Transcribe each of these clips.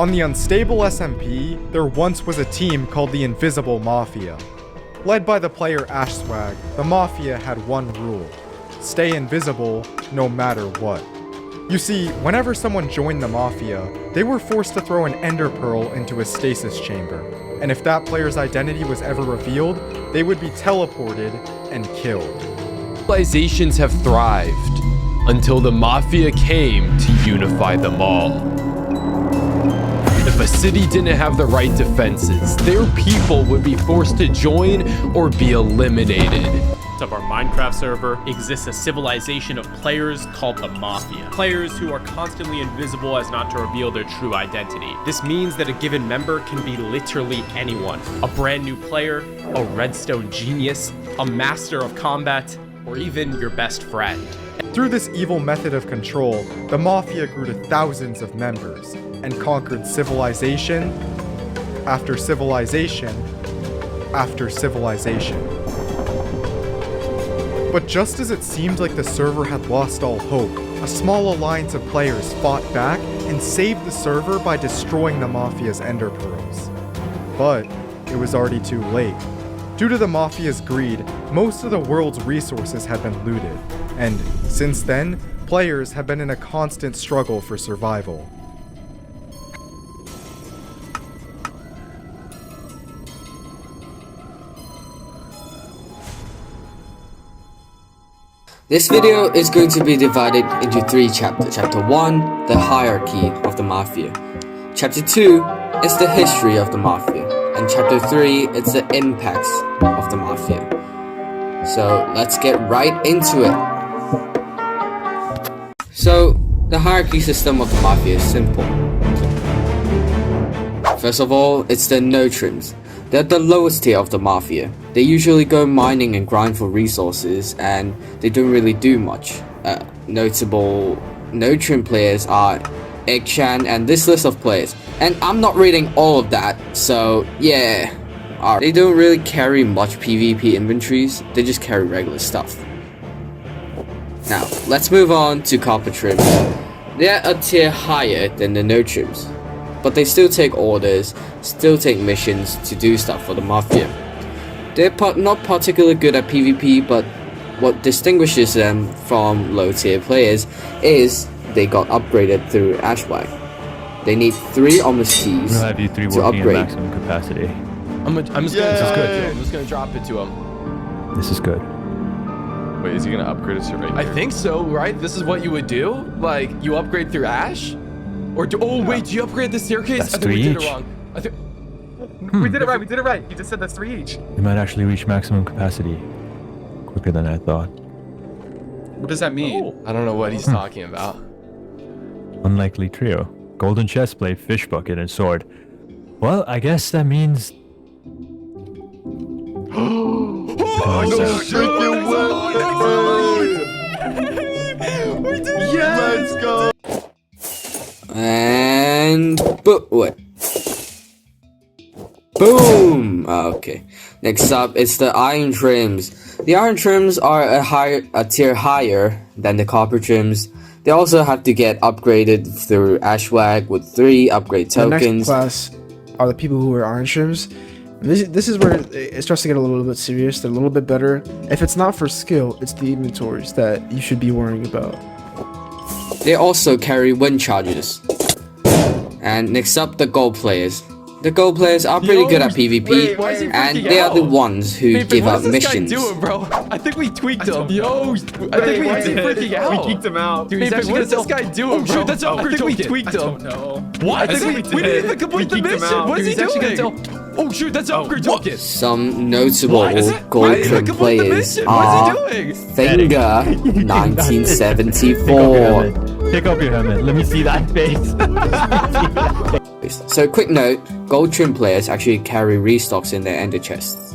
On the Unstable SMP, there once was a team called the Invisible Mafia. Led by the player Ashswag, the Mafia had one rule: stay invisible no matter what. You see, whenever someone joined the Mafia, they were forced to throw an ender pearl into a stasis chamber, and if that player's identity was ever revealed, they would be teleported and killed. Civilizations have thrived until the Mafia came to unify them all. If a city didn't have the right defenses, their people would be forced to join or be eliminated. Of our Minecraft server exists a civilization of players called the Mafia. Players who are constantly invisible as not to reveal their true identity. This means that a given member can be literally anyone. A brand new player, a redstone genius, a master of combat, or even your best friend. Through this evil method of control, the Mafia grew to thousands of members and conquered civilization after civilization after civilization. But just as it seemed like the server had lost all hope, a small alliance of players fought back and saved the server by destroying the Mafia's ender pearls. But it was already too late. Due to the Mafia's greed, most of the world's resources had been looted, and since then, players have been in a constant struggle for survival. This video is going to be divided into 3 chapters. Chapter 1, the hierarchy of the Mafia. Chapter 2 is the history of the Mafia. And Chapter 3 is the impacts of the Mafia. So let's get right into it. So, the hierarchy system of the Mafia is simple. First of all, it's the no-trims. They're the lowest tier of the Mafia. They usually go mining and grind for resources, and they don't really do much. Notable no-trim players are Eggchan and this list of players. And I'm not reading all of that, so yeah. They don't really carry much PvP inventories, they just carry regular stuff. Now, let's move on to Copper Trims. They're a tier higher than the no-trims, but they still take orders, still take missions to do stuff for the Mafia. They're not particularly good at PvP, but what distinguishes them from low tier players is they got upgraded through Ashwag. They need 3 Omnisties We'll have you 3 to working at upgrade. maximum capacity. I'm just gonna drop it to him. This is good. Wait, is he gonna upgrade us right I here? think so, right? This is what you would do? Like, you upgrade through Ash? Or do, oh wait, do you upgrade the staircase? That's I think we 3 did it each. wrong. I think We did it right, we did it right. You just said that's 3 each. We might actually reach maximum capacity quicker than I thought. What does that mean? I don't know what he's talking about. Unlikely trio. Golden chestplate, fish bucket, and sword. Well, I guess that means... Let's go! And wait. Boom! Okay. Next up, it's the iron trims. The iron trims are a tier higher than the copper trims. They also have to get upgraded through Ashwag with 3 upgrade The next tokens. class are the people who wear orange trims. This is where it starts to get a little bit serious. They're a little bit better. If it's not for skill, it's the inventories that you should be worrying about. They also carry wind charges. And next up, the gold players. The gold players are pretty good at PvP, why is he and freaking they are the out? ones who Hey, give what out is this missions. guy doing, bro? I think we tweaked him. Yo, I think he's freaking out. We kicked him out. Dude, he's actually what is this guy doing, bro? Shoot, that's I upgrade think we tweaked him. No. What? I think we didn't even complete the kicked him mission. out. What is he Dude, he's actually doing? Oh shoot, that's upgrade token. Some notable What is it? Why gold didn't trim he complete the players mission? What are is he doing? Finger Take off 1974. your helmet. Take off your helmet. Let me see that face. So quick note, gold trim players actually carry restocks in their ender chests.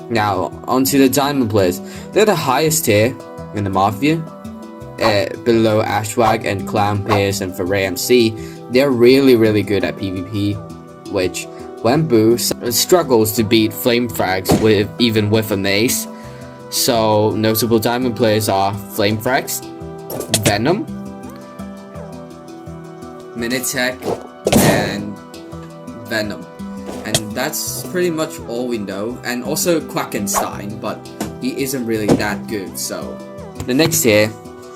Now, onto the diamond players. They're the highest tier in the Mafia. Below Ashwag and Clown Pierce and Wyatt MC. They're really good at PvP, which Wamboo struggles to beat Flamefrags even with a mace. So notable diamond players are Flamefrags, Venom, Minitech, and Venom. And that's pretty much all we know. And also Quackenstein, but he isn't really that good, so. The next tier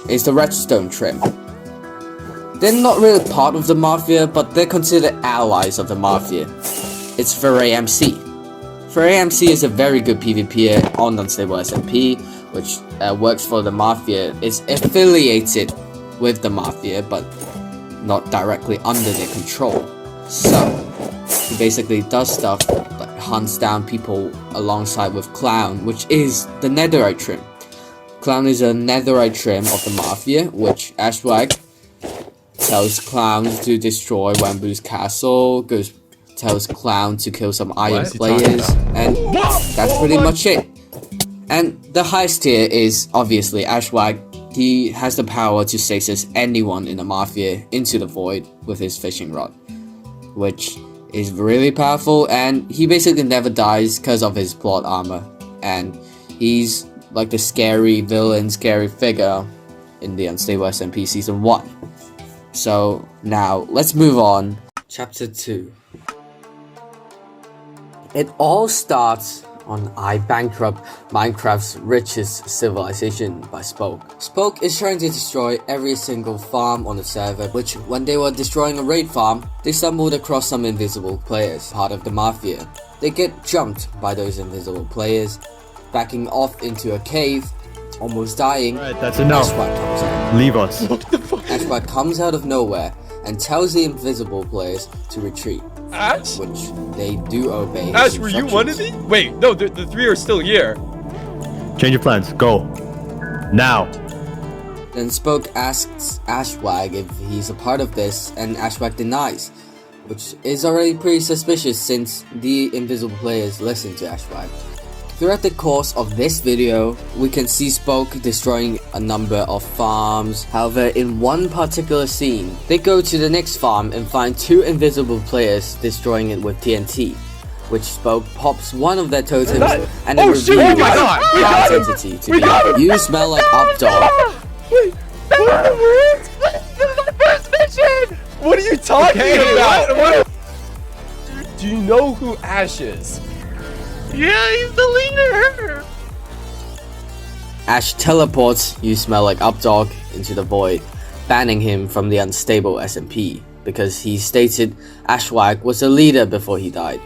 is the Redstone Trim. They're not really part of the Mafia, but they're considered allies of the Mafia. It's Wyatt MC. Wyatt MC is a very good PvPer on Unstable SMP, which works for the Mafia. It's affiliated with the Mafia, but not directly under their control. So, he basically does stuff like hunts down people alongside with Clown, which is the Netherite Trim. Clown is a Netherite Trim of the Mafia, which Ashwag tells Clown to destroy Wamboo's castle, tells Clown to kill some Iron players, and that's pretty much it. And the highest tier is obviously Ashwag. He has the power to stasis anyone in the Mafia into the void with his fishing rod, which is really powerful, and he basically never dies because of his plot armor, and he's like the scary villain, scary figure in the Unstable SMP Season 1. So now let's move on. Chapter 2. It all starts on I Bankrupt Minecraft's Richest Civilization by Spoke. Spoke is trying to destroy every single farm on the server, which when they were destroying a raid farm, they stumbled across some invisible players, part of the Mafia. They get jumped by those invisible players, backing off into a cave, almost dying. Alright, that's enough. Ashwag comes out. Leave us. Ashwag comes out of nowhere and tells the invisible players to retreat. Ash? Which they do obey. Ash, were you one of these? Wait, no, the three are still here. Change your plans. Go. Now. Then Spoke asks Ashwag if he's a part of this, and Ashwag denies, which is already pretty suspicious since the invisible players listen to Ashwag. Throughout the course of this video, we can see Spoke destroying a number of farms. However, in one particular scene, they go to the next farm and find two invisible players destroying it with TNT, which Spoke pops one of their totems and then reveals the identity to be "You smell like up dog." What are you talking about? What? Do you know who Ash is? Yeah, he's the leader! Ash teleports "You smell like up dog" into the void, banning him from the Unstable SMP because he stated Ashwag was a leader before he died.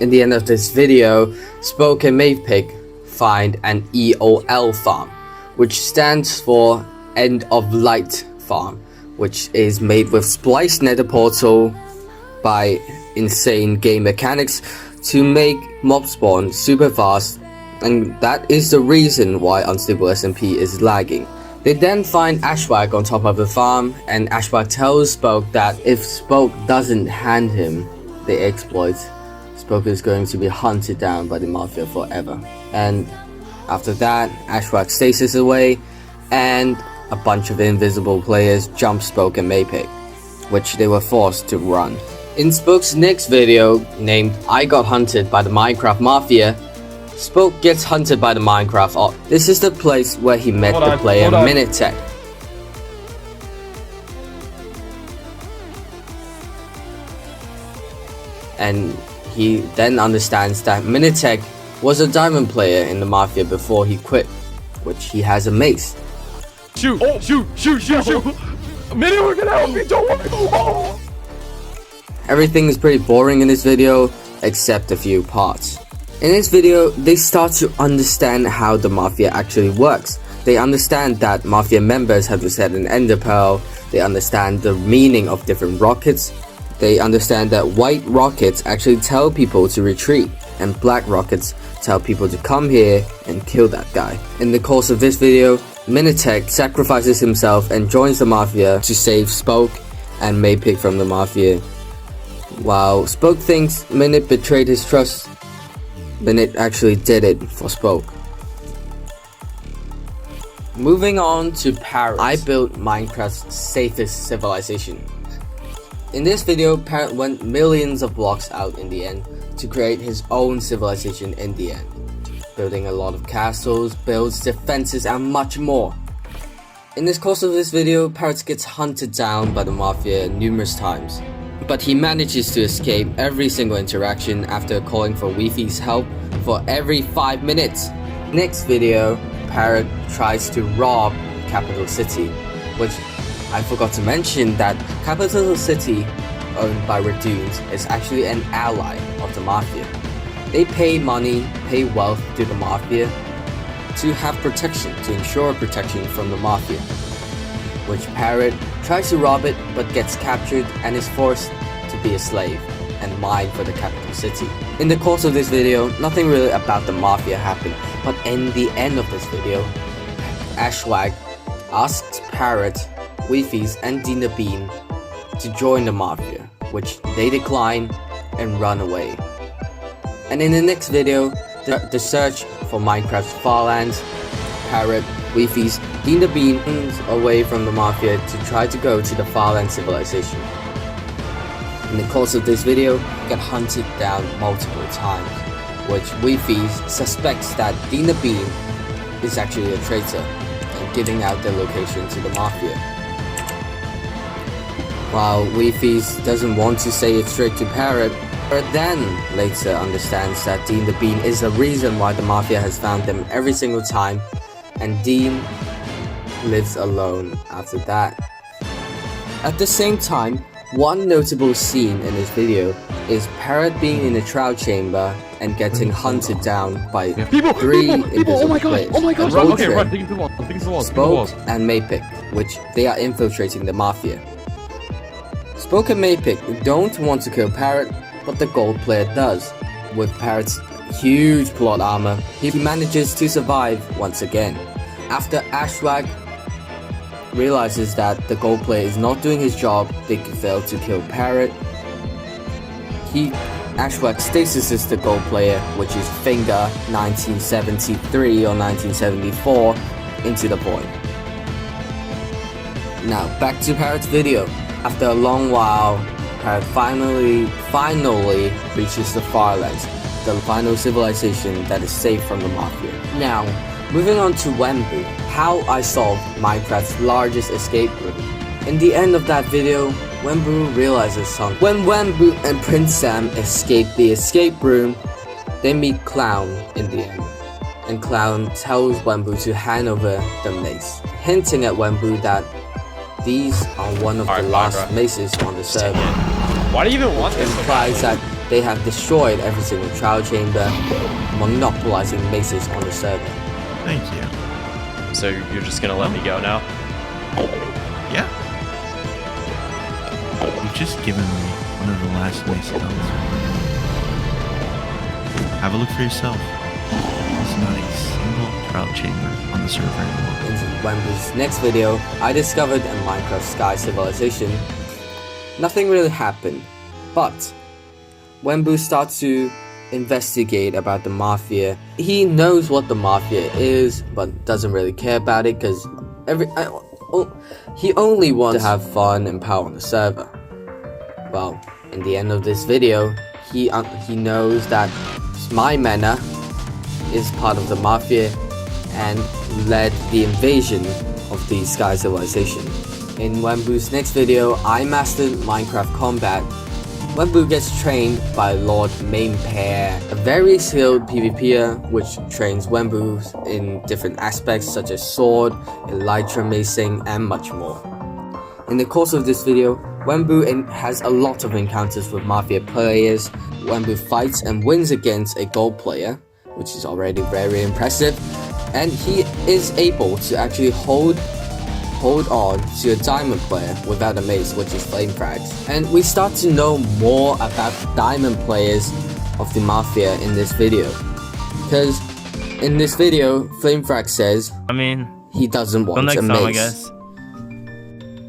In the end of this video, Spoke and Mavepig find an EOL farm, which stands for End of Light Farm, which is made with spliced nether portal by insane game mechanics to make mob spawn super fast, and that is the reason why Unstable SMP is lagging. They then find Ashwag on top of the farm, and Ashwag tells Spoke that if Spoke doesn't hand him the exploits, Spoke is going to be hunted down by the Mafia forever. And after that, Ashwag stasis away, and a bunch of invisible players jump Spoke and Mapeg, which they were forced to run. In Spoke's next video, named I Got Hunted by the Minecraft Mafia, Spoke gets hunted by the Minecraft op. This is the place where he met the player Minitech. And he then understands that Minitech was a diamond player in the Mafia before he quit, which he has a mace. Shoot! Oh. Shoot! Minnie, we're gonna help you, don't worry! Oh. Everything is pretty boring in this video, except a few parts. In this video, they start to understand how the Mafia actually works. They understand that Mafia members have to set an ender pearl, they understand the meaning of different rockets, they understand that white rockets actually tell people to retreat, and black rockets tell people to come here and kill that guy. In the course of this video, Minitech sacrifices himself and joins the Mafia to save Spoke and Mapeg from the Mafia. While Spoke thinks Minute betrayed his trust, Minute actually did it for Spoke. Moving on to Parrot. I built Minecraft's safest civilization. In this video, Parrot went millions of blocks out in the end to create his own civilization in the end, building a lot of castles, builds, defenses, and much more. In this course of this video, Parrot gets hunted down by the Mafia numerous times. but he manages to escape every single interaction after calling for Wifi's help for every 5 minutes. Next video, Parrot tries to rob Capital City, which I forgot to mention that Capital City, owned by Redunes, is actually an ally of the Mafia. They pay money, pay wealth to the Mafia to have protection, to ensure protection from the Mafia, which Parrot tries to rob it but gets captured and is forced to be a slave and mine for the Capital City. In the course of this video, nothing really about the Mafia happened, but in the end of this video, Ashwag asks Parrot, Wifi's and Dina Bean to join the Mafia, which they decline and run away. And in the next video, the search for Minecraft's Farlands, Parrot, Wifi's, Dina Bean runs away from the Mafia to try to go to the Farland civilization. In the course of this video, get hunted down multiple times, which Wifi's suspects that Dina Bean is actually a traitor and giving out their location to the Mafia. While Wifi's doesn't want to say it straight to Parrot, but then later understands that Dean the Bean is the reason why the Mafia has found them every single time, and Dean lives alone after that. At the same time, one notable scene in this video is Parrot being in a trial chamber and getting hunted down by three invisible players. Oh my god! Run, okay, run, dig into the wall, dig into the wall, Spoke and Maypick, which they are infiltrating the Mafia. Spoke and Maypick don't want to kill Parrot, but the gold player does. With Parrot's huge plot armor, he manages to survive once again. After Ashwag realizes that the gold player is not doing his job, they fail to kill Parrot. Ashwag stasises the gold player, which is Finger 1973 or 1974, into the void. Now back to Parrot's video. After a long while, Parrot finally reaches the Farlands, the final civilization that is safe from the Mafia. Now, moving on to Wemmbu, how I solved Minecraft's largest escape room. In the end of that video, Wemboo realizes something. When Wamboo and Prince Sam escape the escape room, they meet Clown in the end, and Clown tells Wemboo to hand over the mace, hinting at Wemboo that these are one of the last maces on the server. Why do you even want this? It implies that they have destroyed every single trial chamber, monopolizing maces on the server. Thank you. So you're just gonna let me go now? Yeah. You've just given me one of the last maces on the server. Have a look for yourself. There's not a single trial chamber on the server anymore. In Wemboo's next video, I discovered a Minecraft Sky civilization. Nothing really happened, but Wemboo starts to investigate about the Mafia. He knows what the Mafia is, but doesn't really care about it because he only wants to have fun and power on the server. Well, in the end of this video, he knows that My Mana is part of the Mafia and led the invasion of the Sky civilization. In Wemboo's next video, I mastered Minecraft combat. Wemboo gets trained by Lord Mainpair, a very skilled PvPer which trains Wemboo in different aspects such as sword, elytra macing, and much more. In the course of this video, Wemboo has a lot of encounters with Mafia players. Wemboo fights and wins against a gold player, which is already very impressive, and he is able to actually hold on to a diamond player without a mace, which is Flamefrags. And we start to know more about the diamond players of the Mafia in this video, because in this video Flamefrags says he doesn't want a mace.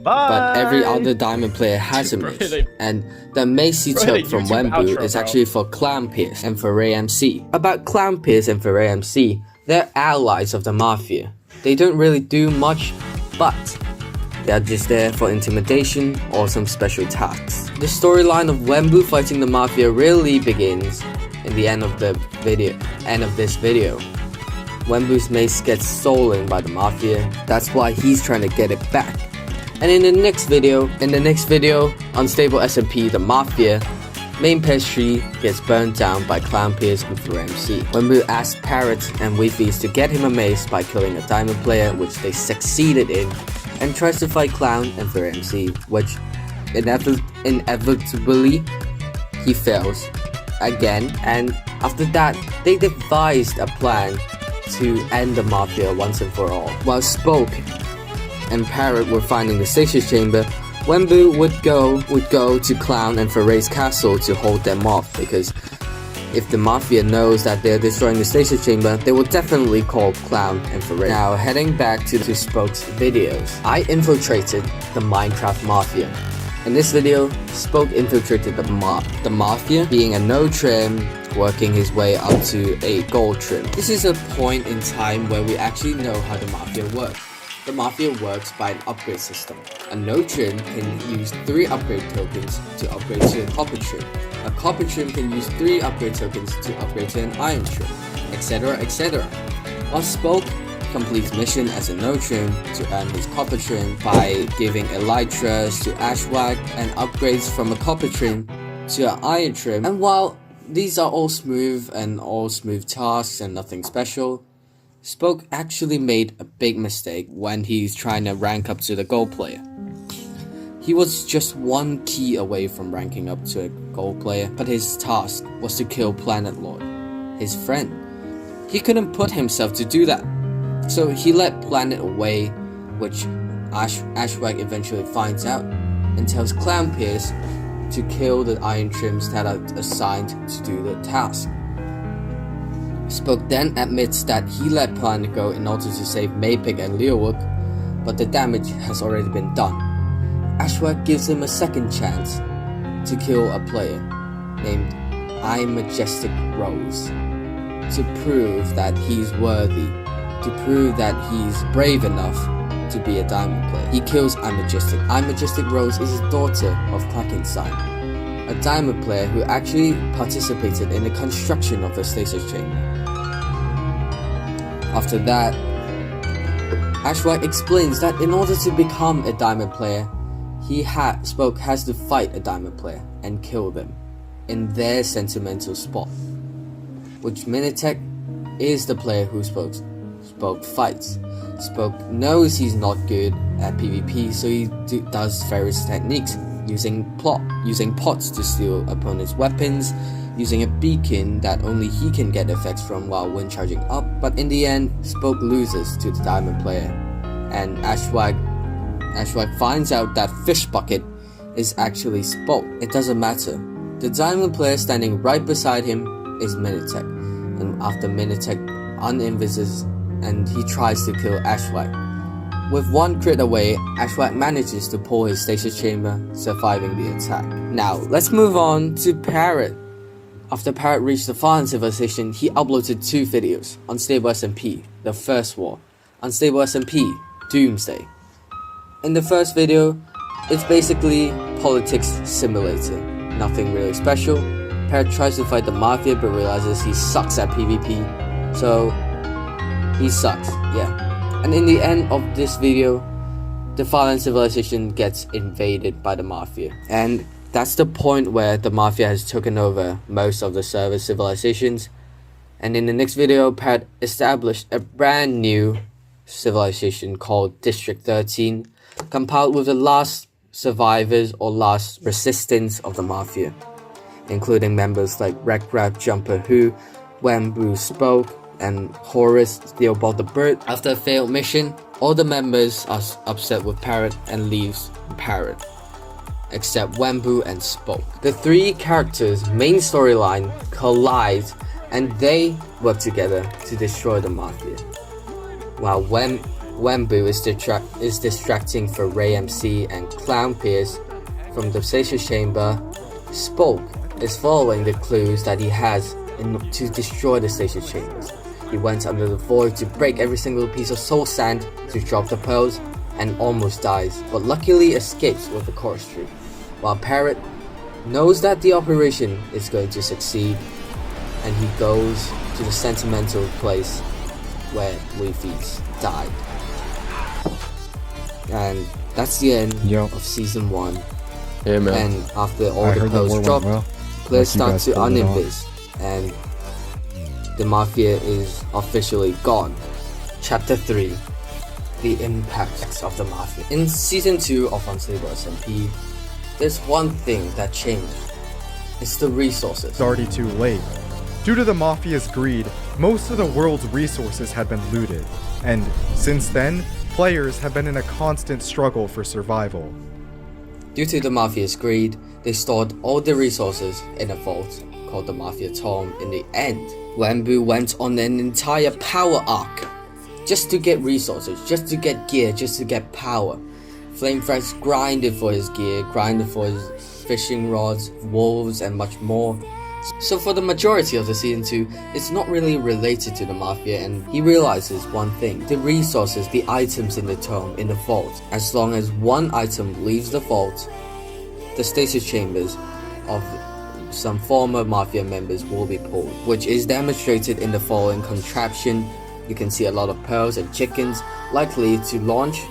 But every other diamond player has a mace, and the mace he took from Wemboo is actually for Clown Pierce and for Ray MC. About Clown Pierce and for Ray MC, they're allies of the Mafia. They don't really do much, but they're just there for intimidation or some special tasks. The storyline of Wemboo fighting the Mafia really begins in the end of this video. Wemboo's mace gets stolen by the Mafia. That's why he's trying to get it back. And in the next video, Unstable SMP, the Mafia, main pest tree gets burned down by Clown Pierce and Through MC. Wemmbu asks Parrot and Wiffies to get him a mace by killing a diamond player, which they succeeded in, and tries to fight Clown and Through MC, which inevitably he fails again. And after that, they devised a plan to end the Mafia once and for all. While Spoke and Parrot were finding the stasis chamber, Wemboo would go to Clown and Ferray's castle to hold them off, because if the Mafia knows that they're destroying the stasis chamber, they will definitely call Clown and Ferray. Now, heading back to Spoke's videos, I infiltrated the Minecraft Mafia. In this video, Spoke infiltrated the Mafia, being a no trim, working his way up to a gold trim. This is a point in time where we actually know how the Mafia works. The Mafia works by an upgrade system. A no trim can use 3 upgrade tokens to upgrade to a copper trim. A copper trim can use 3 upgrade tokens to upgrade to an iron trim, etc, etc. While Spoke completes mission as a no trim to earn his copper trim by giving elytras to Ashwag and upgrades from a copper trim to an iron trim. And while these are all smooth tasks and nothing special, Spoke actually made a big mistake when he's trying to rank up to the gold player. He was just 1 key away from ranking up to a gold player, but his task was to kill Planet Lord, his friend. He couldn't put himself to do that, so he let Planet away, which Ashwag eventually finds out and tells Clown Pierce to kill the iron trims that are assigned to do the task. Spoke then admits that he let Planet go in order to save Maypig and Leowook, but the damage has already been done. Ashwag gives him a second chance to kill a player named I Majestic Rose, to prove that he's worthy, to prove that he's brave enough to be a diamond player. He kills I Majestic. I Majestic Rose is his daughter of Krakenstein, a diamond player who actually participated in the construction of the stasis chamber. After that, Ashwag explains that in order to become a diamond player, Spoke has to fight a diamond player and kill them in their sentimental spot, which Minitek is the player who Spoke fights. Spoke knows he's not good at PvP, so he does various techniques, using pots to steal opponents' weapons, using a beacon that only he can get effects from while wind charging up. But in the end, Spoke loses to the diamond player, and Ashwag finds out that Fish Bucket is actually Spoke. It doesn't matter. The diamond player standing right beside him is Minitek, and after Minitek uninvises and he tries to kill Ashwag. With 1 crit away, Ashwag manages to pull his stasis chamber, surviving the attack. Now, let's move on to Parrot. After Parrot reached the Fallen Civilization, he uploaded 2 videos: Unstable SMP, The First War, Unstable SMP, Doomsday. In the first video, it's basically politics simulator, nothing really special. Parrot tries to fight the Mafia but realizes he sucks at PvP, so he sucks, yeah. And in the end of this video, the Fallen Civilization gets invaded by the Mafia. And that's the point where the Mafia has taken over most of the server civilizations. And in the next video, Parrot established a brand new civilization called District 13, compiled with the last survivors or last resistance of the Mafia, including members like Wreck-Rap, Jumper Who, Wamboo, Spoke, and Horace Theobald the Bird. After a failed mission, all the members are upset with Parrot and leaves Parrot, except Wamboo and Spoke. The 3 characters' main storyline collides and they work together to destroy the Mafia. While Wemboo is distracting Wyatt MC and Clown Pierce from the stasis chamber, Spoke is following the clues that he has to destroy the stasis chambers. He went under the void to break every single piece of soul sand to drop the pearls and almost dies, but luckily escapes with the chorus tree. While Parrot knows that the operation is going to succeed, and he goes to the sentimental place where Wiffies died. And That's the end Yo. of season 1. Yeah, man. And after all I the heard the war pearls went dropped, well. players Like you start guys to pulled it off. uninvest, and the Mafia is officially gone. Chapter 3. The impacts of the Mafia. In season 2 of Unstable SMP, there's one thing that changed. It's the resources. It's already too late. Due to the Mafia's greed, most of the world's resources had been looted, and since then, players have been in a constant struggle for survival. Due to the Mafia's greed, they stored all the resources in a vault called the Mafia Tomb. In the end, Wamboo went on an entire power arc just to get resources, just to get gear, just to get power. Flamefrags grinded for his gear, grinded for his fishing rods, wolves, and much more. So for the majority of the season 2, it's not really related to the Mafia, and he realizes one thing: the resources, the items in the tomb, in the vault. As long as one item leaves the vault, the stasis chambers of some former Mafia members will be pulled, which is demonstrated in the following contraption. You can see a lot of pearls and chickens, likely to launch,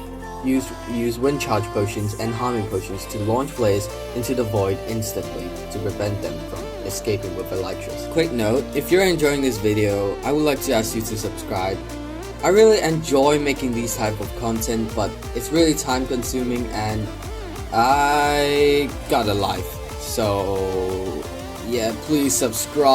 use wind charge potions and harming potions to launch flares into the void instantly to prevent them from escaping with elytras. Quick note, if you're enjoying this video, I would like to ask you to subscribe. I really enjoy making these type of content, but it's really time consuming and I got a life. So yeah, please subscribe.